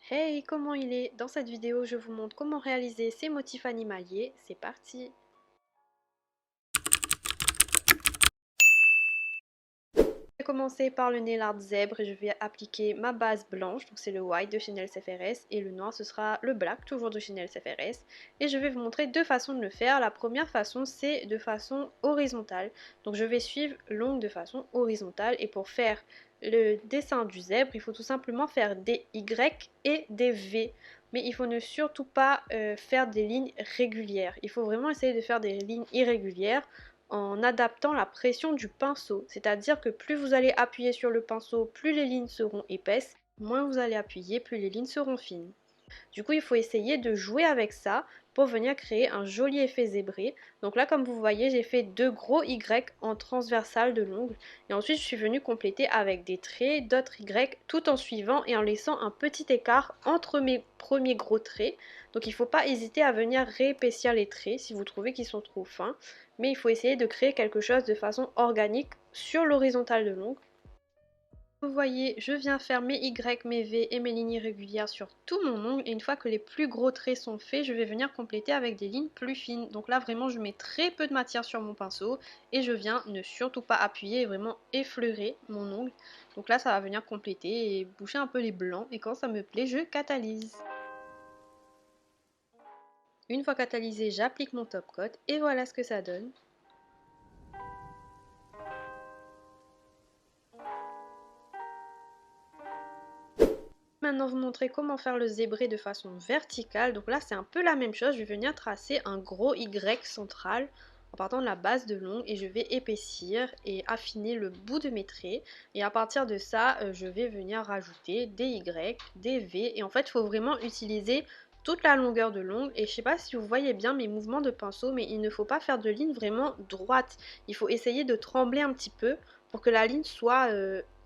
Hey, comment il est? Dans cette vidéo, je vous montre comment réaliser ces motifs animaliers. C'est parti! Je vais commencer par le nail art zèbre et je vais appliquer ma base blanche, donc c'est le white de Chanel CFRS, et le noir ce sera le black, toujours de Chanel CFRS. Et je vais vous montrer deux façons de le faire. La première façon, c'est de façon horizontale. Donc je vais suivre l'ongle de façon horizontale, et pour faire le dessin du zèbre, il faut tout simplement faire des Y et des V. Mais il faut ne surtout pas faire des lignes régulières. Il faut vraiment essayer de faire des lignes irrégulières en adaptant la pression du pinceau. C'est-à-dire que plus vous allez appuyer sur le pinceau, plus les lignes seront épaisses, moins vous allez appuyer, plus les lignes seront fines. Du coup, il faut essayer de jouer avec ça pour venir créer un joli effet zébré. Donc là, comme vous voyez, j'ai fait deux gros Y en transversal de l'ongle. Et ensuite, je suis venue compléter avec des traits, d'autres Y, tout en suivant et en laissant un petit écart entre mes premiers gros traits. Donc il ne faut pas hésiter à venir réépaissir les traits si vous trouvez qu'ils sont trop fins. Mais il faut essayer de créer quelque chose de façon organique sur l'horizontale de l'ongle. Vous voyez, je viens faire mes Y, mes V et mes lignes irrégulières sur tout mon ongle, et une fois que les plus gros traits sont faits, je vais venir compléter avec des lignes plus fines. Donc là vraiment je mets très peu de matière sur mon pinceau et je viens ne surtout pas appuyer et vraiment effleurer mon ongle. Donc là ça va venir compléter et boucher un peu les blancs, et quand ça me plaît je catalyse. Une fois catalysé, j'applique mon top coat et voilà ce que ça donne. Maintenant vous montrer comment faire le zébré de façon verticale. Donc là c'est un peu la même chose, je vais venir tracer un gros Y central en partant de la base de l'ongle, et je vais épaissir et affiner le bout de mes traits, et à partir de ça je vais venir rajouter des Y, des V, et en fait il faut vraiment utiliser toute la longueur de l'ongle. Et je sais pas si vous voyez bien mes mouvements de pinceau, mais il ne faut pas faire de ligne vraiment droite, il faut essayer de trembler un petit peu pour que la ligne soit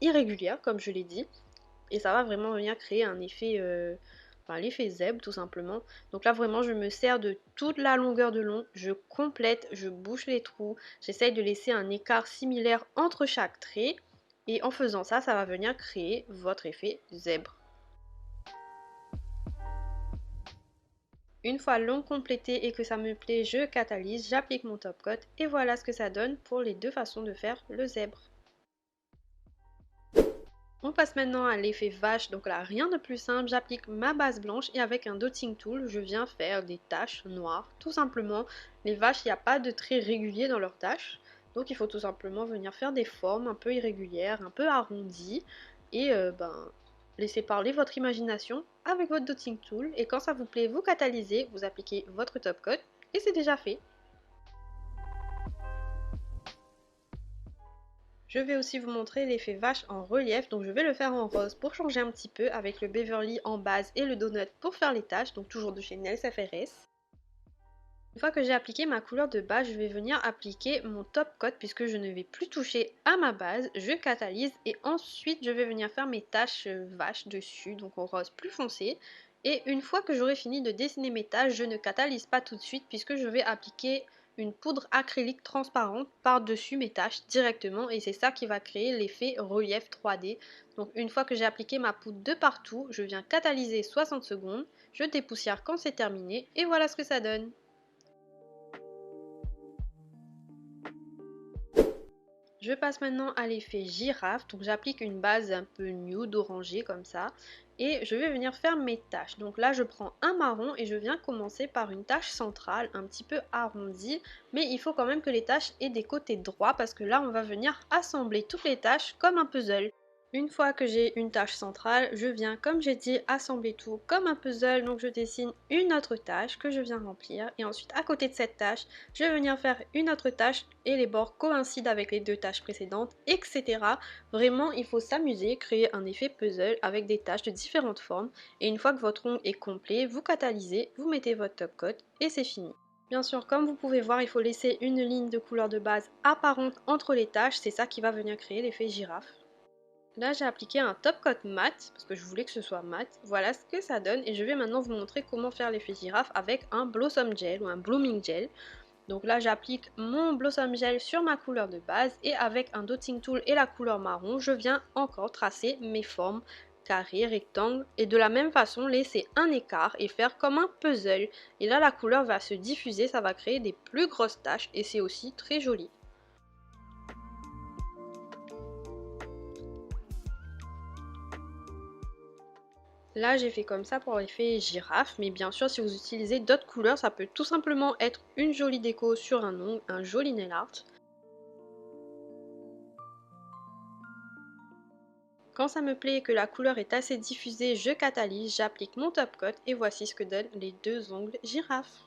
irrégulière comme je l'ai dit, et ça va vraiment venir créer un effet, l'effet zèbre tout simplement. Donc là vraiment je me sers de toute la longueur de long, je complète, je bouche les trous, j'essaye de laisser un écart similaire entre chaque trait, et en faisant ça, ça va venir créer votre effet zèbre. Une fois l'ongle complété et que ça me plaît, je catalyse, j'applique mon top coat, et voilà ce que ça donne pour les deux façons de faire le zèbre. On passe maintenant à l'effet vache. Donc là rien de plus simple, j'applique ma base blanche et avec un dotting tool je viens faire des taches noires tout simplement. Les vaches, il n'y a pas de traits réguliers dans leurs taches, donc il faut tout simplement venir faire des formes un peu irrégulières, un peu arrondies, et laissez parler votre imagination avec votre dotting tool, et quand ça vous plaît vous catalysez, vous appliquez votre top coat et c'est déjà fait. Je vais aussi vous montrer l'effet vache en relief, donc je vais le faire en rose pour changer un petit peu, avec le Beverly en base et le donut pour faire les taches, donc toujours de chez Nails FRS. Une fois que j'ai appliqué ma couleur de base, je vais venir appliquer mon top coat puisque je ne vais plus toucher à ma base, je catalyse et ensuite je vais venir faire mes taches vaches dessus, donc en rose plus foncé. Et une fois que j'aurai fini de dessiner mes taches, je ne catalyse pas tout de suite puisque je vais appliquer une poudre acrylique transparente par-dessus mes taches directement, et c'est ça qui va créer l'effet relief 3D. Donc une fois que j'ai appliqué ma poudre de partout, je viens catalyser 60 secondes, je dépoussière quand c'est terminé et voilà ce que ça donne. Je passe maintenant à l'effet girafe, donc j'applique une base un peu nude orangé comme ça, et je vais venir faire mes taches. Donc là je prends un marron et je viens commencer par une tache centrale un petit peu arrondie, mais il faut quand même que les taches aient des côtés droits parce que là on va venir assembler toutes les taches comme un puzzle. Une fois que j'ai une tâche centrale, je viens, comme j'ai dit, assembler tout comme un puzzle. Donc je dessine une autre tâche que je viens remplir, et ensuite à côté de cette tâche, je vais venir faire une autre tâche et les bords coïncident avec les deux tâches précédentes, etc. Vraiment, il faut s'amuser, créer un effet puzzle avec des tâches de différentes formes, et une fois que votre ongle est complet, vous catalysez, vous mettez votre top coat et c'est fini. Bien sûr, comme vous pouvez voir, il faut laisser une ligne de couleur de base apparente entre les tâches, c'est ça qui va venir créer l'effet girafe. Là j'ai appliqué un top coat mat parce que je voulais que ce soit mat. Voilà ce que ça donne, et je vais maintenant vous montrer comment faire l'effet girafe avec un blossom gel ou un blooming gel. Donc là j'applique mon blossom gel sur ma couleur de base, et avec un dotting tool et la couleur marron je viens encore tracer mes formes carrés, rectangles et de la même façon laisser un écart et faire comme un puzzle. Et là la couleur va se diffuser, ça va créer des plus grosses taches et c'est aussi très joli. Là j'ai fait comme ça pour l'effet girafe, mais bien sûr si vous utilisez d'autres couleurs ça peut tout simplement être une jolie déco sur un ongle, un joli nail art. Quand ça me plaît et que la couleur est assez diffusée, je catalyse, j'applique mon top coat et voici ce que donnent les deux ongles girafes.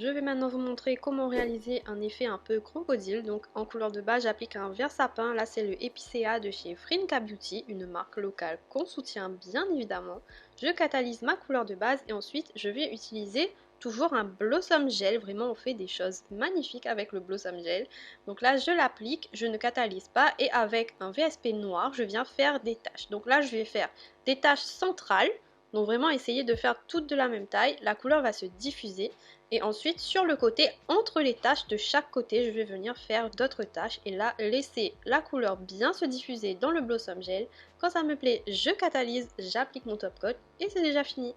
Je vais maintenant vous montrer comment réaliser un effet un peu crocodile. Donc en couleur de base, j'applique un vert sapin. Là, c'est le Epicea de chez Frinka Beauty, une marque locale qu'on soutient bien évidemment. Je catalyse ma couleur de base et ensuite, je vais utiliser toujours un Blossom Gel. Vraiment, on fait des choses magnifiques avec le Blossom Gel. Donc là, je l'applique, je ne catalyse pas et avec un VSP noir, je viens faire des taches. Donc là, je vais faire des taches centrales. Donc vraiment essayer de faire toutes de la même taille. La couleur va se diffuser. Et ensuite, sur le côté, entre les taches de chaque côté, je vais venir faire d'autres taches. Et là, laisser la couleur bien se diffuser dans le Blossom Gel. Quand ça me plaît, je catalyse, j'applique mon top coat et c'est déjà fini.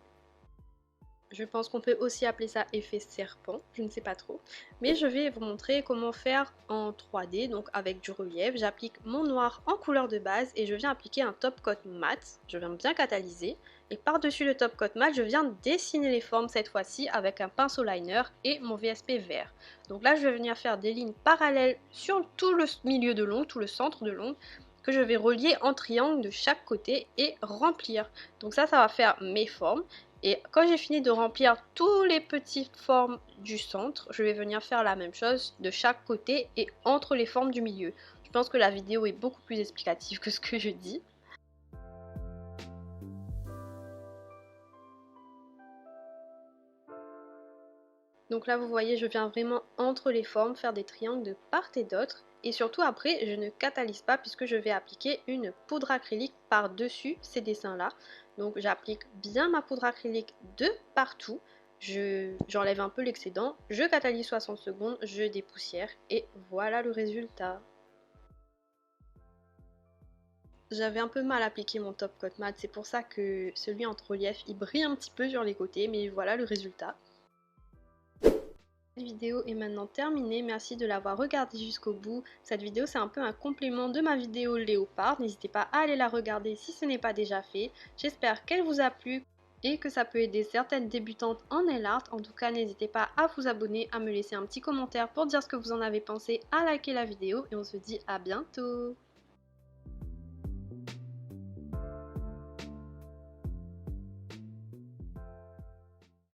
Je pense qu'on peut aussi appeler ça effet serpent, je ne sais pas trop. Mais je vais vous montrer comment faire en 3D, donc avec du relief. J'applique mon noir en couleur de base et je viens appliquer un top coat mat. Je viens bien catalyser. Et par-dessus le top coat mat, je viens dessiner les formes cette fois-ci avec un pinceau liner et mon VSP vert. Donc là, je vais venir faire des lignes parallèles sur tout le milieu de l'ongle, tout le centre de l'ongle, que je vais relier en triangle de chaque côté et remplir. Donc ça va faire mes formes. Et quand j'ai fini de remplir toutes les petites formes du centre, je vais venir faire la même chose de chaque côté et entre les formes du milieu. Je pense que la vidéo est beaucoup plus explicative que ce que je dis. Donc là vous voyez, je viens vraiment entre les formes faire des triangles de part et d'autre. Et surtout après, je ne catalyse pas puisque je vais appliquer une poudre acrylique par-dessus ces dessins-là. Donc j'applique bien ma poudre acrylique de partout. J'enlève un peu l'excédent, je catalyse 60 secondes, je dépoussière et voilà le résultat. J'avais un peu mal appliqué mon top coat mat, c'est pour ça que celui en relief il brille un petit peu sur les côtés, mais voilà le résultat. Cette vidéo est maintenant terminée, merci de l'avoir regardée jusqu'au bout. Cette vidéo c'est un peu un complément de ma vidéo léopard, n'hésitez pas à aller la regarder si ce n'est pas déjà fait. J'espère qu'elle vous a plu et que ça peut aider certaines débutantes en nail art. En tout cas n'hésitez pas à vous abonner, à me laisser un petit commentaire pour dire ce que vous en avez pensé, à liker la vidéo et on se dit à bientôt.